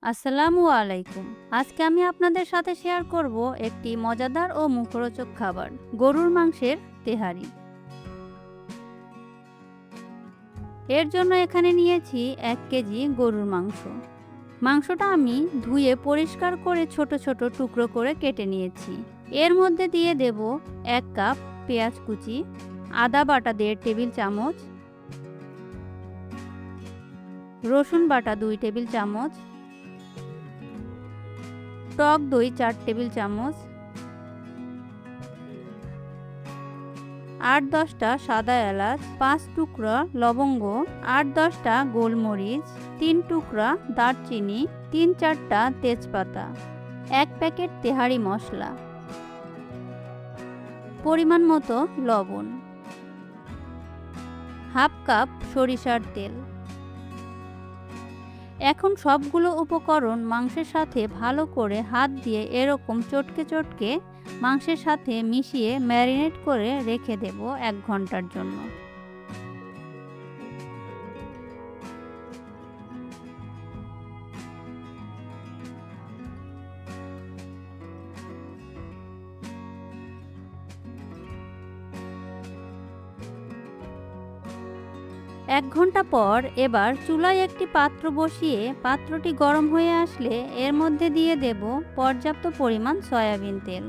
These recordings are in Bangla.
আসসালামু আলাইকুম। আজকে আমি আপনাদের সাথে শেয়ার করব একটি মজাদার ও মুখরোচক খাবার, গরুর মাংসের তেহারি। এর জন্য এখানে নিয়েছি ১ কেজি গরুর মাংস। মাংসটা আমি ধুয়ে পরিষ্কার করে ছোট ছোট টুকরো করে কেটে নিয়েছি। এর মধ্যে দিয়ে দেব ১ কাপ পেঁয়াজ কুচি, আদা বাটা ১.৫ টেবিল চামচ, রসুন বাটা ২ টেবিল চামচ, টক দই ৪ টেবিল চামচ, ৮-১০টা সাদা এলাচ, ৫ টুকরা লবঙ্গ, ৮-১০টা গোলমরিচ, ৩ টুকরা দারচিনি, ৩-৪টা তেজপাতা, ১ প্যাকেট তেহারি মশলা, পরিমাণ মতো লবণ, হাফ কাপ সরিষার তেল। এখন সবগুলো উপকরণ মাংসের সাথে ভালো করে হাত দিয়ে এরকম চটকে চটকে মাংসের সাথে মিশিয়ে ম্যারিনেট করে রেখে দেব ১ ঘন্টার জন্য। এক ঘন্টা পর এবার চুলায় একটি পাত্র বসিয়ে পাত্রটি গরম হয়ে আসলে এর মধ্যে দিয়ে দেব পর্যাপ্ত পরিমাণ সয়াবিন তেল।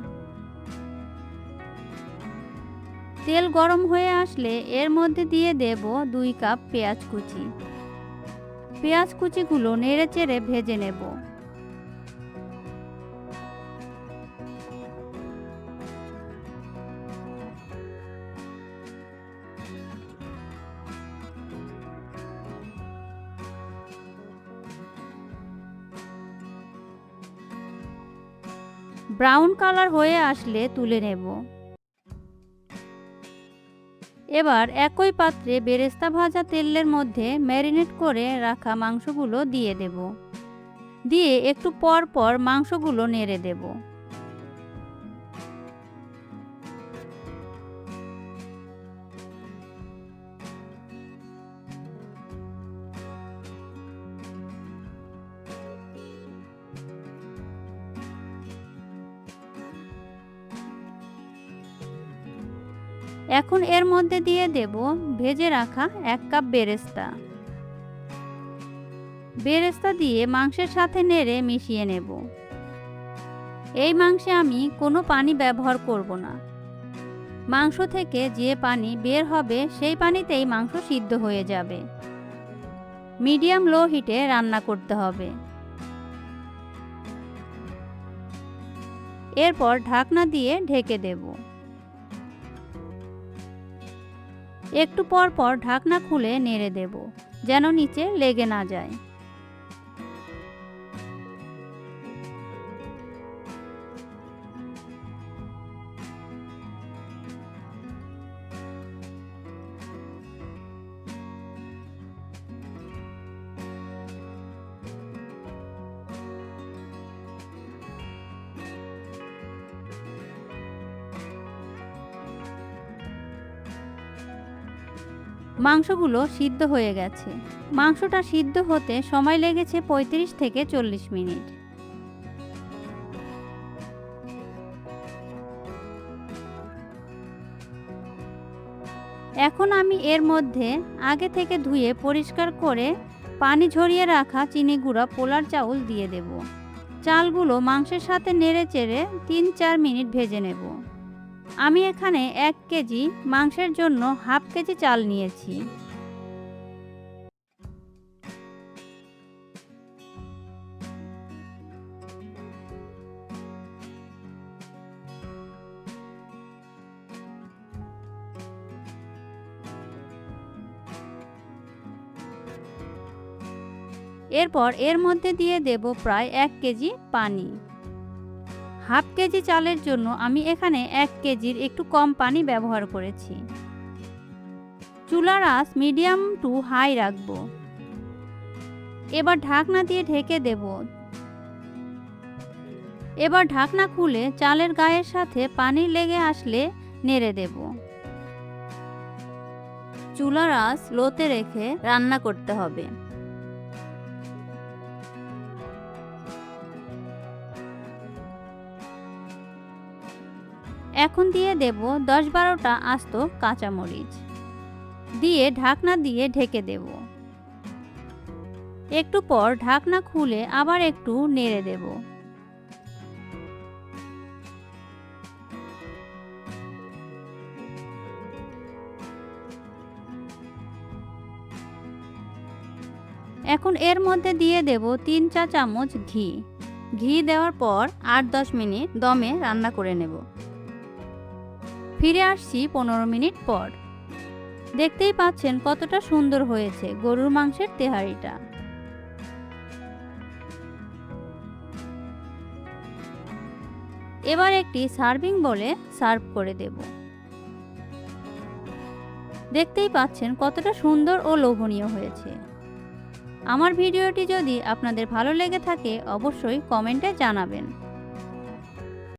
তেল গরম হয়ে আসলে এর মধ্যে দিয়ে দেব ২ কাপ পেঁয়াজ কুচি। পেঁয়াজ কুচিগুলো নেড়েচেড়ে ভেজে নেব। ব্রাউন কালার হয়ে আসলে তুলে নেব। এবার একই পাত্রে বেরেস্তা ভাজা তেলের মধ্যে ম্যারিনেট করে রাখা মাংসগুলো দিয়ে দেব। দিয়ে একটু পর পর মাংসগুলো নেড়ে দেব। এখন এর মধ্যে দিয়ে দেব ভেজে রাখা ১ কাপ বেরেস্তা। বেরেস্তা দিয়ে মাংসের সাথে নেড়ে মিশিয়ে নেব। এই মাংসে আমি কোনো পানি ব্যবহার করব না। মাংস থেকে যে পানি বের হবে সেই পানিতেই মাংস সিদ্ধ হয়ে যাবে। মিডিয়াম লো হিটে রান্না করতে হবে। এরপর ঢাকনা দিয়ে ঢেকে দেব। একটু পর পর ঢাকনা খুলে নেড়ে দেব, যেন নিচে লেগে না যায়। মাংসগুলো সিদ্ধ হয়ে গেছে। মাংসটা সিদ্ধ হতে সময় লেগেছে ৩৫ থেকে ৪০ মিনিট। এখন আমি এর মধ্যে আগে থেকে ধুয়ে পরিষ্কার করে পানি ঝরিয়ে রাখা চিনি গুঁড়া পোলার চাউল দিয়ে দেব। চালগুলো মাংসের সাথে নেড়েচেড়ে ৩-৪ মিনিট ভেজে নেব। আমি এখানে ১ কেজি মাংসের জন্য হাফ কেজি চাল নিয়েছি। এরপর এর মধ্যে দিয়ে দেব প্রায় ১ কেজি পানি। হাফ কেজি চালের জন্য আমি এখানে ১ কেজির একটু কম পানি ব্যবহার করেছি। চুলার আঁচ মিডিয়াম টু হাই রাখব। এবার ঢাকনা দিয়ে ঢেকে দেব। এবার ঢাকনা খুলে চালের গায়ের সাথে পানি লেগে আসলে নেড়ে দেব। চুলার আঁচ লোতে রেখে রান্না করতে হবে। এখন দিয়ে দেব 10-12টা আস্ত কাঁচামরিচ, দিয়ে ঢাকনা দিয়ে ঢেকে দেব। একটু পর ঢাকনা খুলে আবার একটু নেড়ে দেব। এখন এর মধ্যে দিয়ে দেব 3 চা চামচ ঘি। ঘি দেওয়ার পর 8-10 মিনিট দমে রান্না করে নেব। ফিরে আসছি 15 মিনিট পর। দেখতেই পাচ্ছেন কতটা সুন্দর হয়েছে গরুর মাংসের তেহারিটা। এবার একটি সার্ভিং বলে সার্ভ করে দেব। দেখতেই পাচ্ছেন কতটা সুন্দর ও লোভনীয় হয়েছে। আমার ভিডিওটি যদি আপনাদের ভালো লেগে থাকে অবশ্যই কমেন্টে জানাবেন।